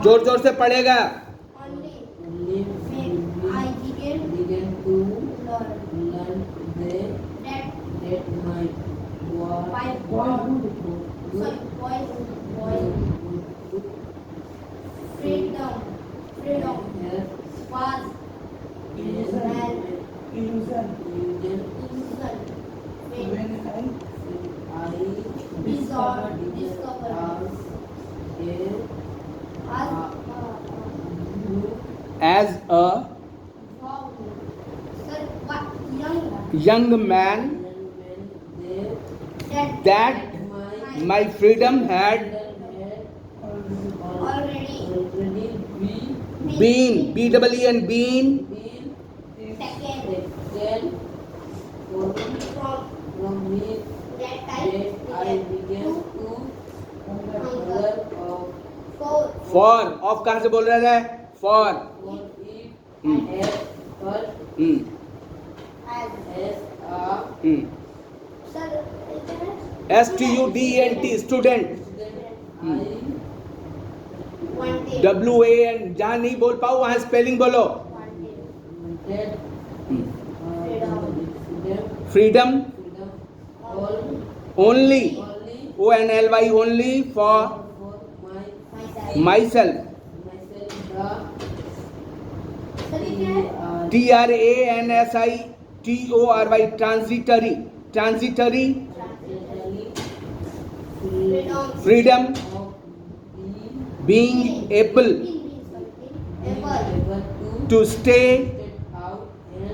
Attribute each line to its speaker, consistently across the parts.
Speaker 1: जोर जोर से पढ़ेगा.
Speaker 2: Only I began to learn that my boyhood freedom was illusion when I discovered
Speaker 1: as a young man that my freedom had
Speaker 2: already
Speaker 1: been B-double-E and been
Speaker 2: taken from me that I began to hunger
Speaker 1: for of कहाँ से बोल रहे हैं for
Speaker 2: it at first as a
Speaker 1: STUDENT student
Speaker 2: wanted
Speaker 1: WAN जहाँ नहीं बोल पाओ वहाँ स्पेलिंग बोलो freedom only ONLY only for myself TRANSITORY transitory freedom being able to stay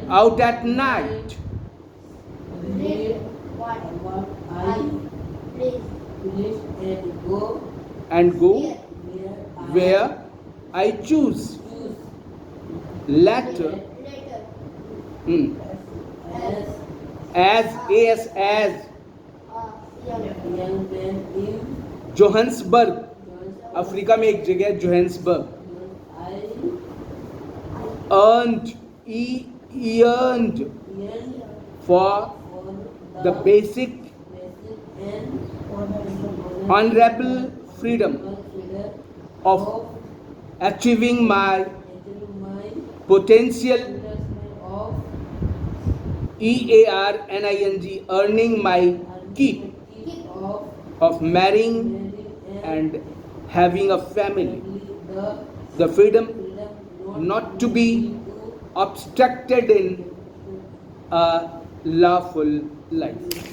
Speaker 1: out at night and go where I choose. Later, as Johannesburg, Africa में एक जगह है Johannesburg, earned for the basic honorable freedom of achieving my potential EARNING earning my keep of marrying and having a family, the freedom not to be obstructed in a lawful life.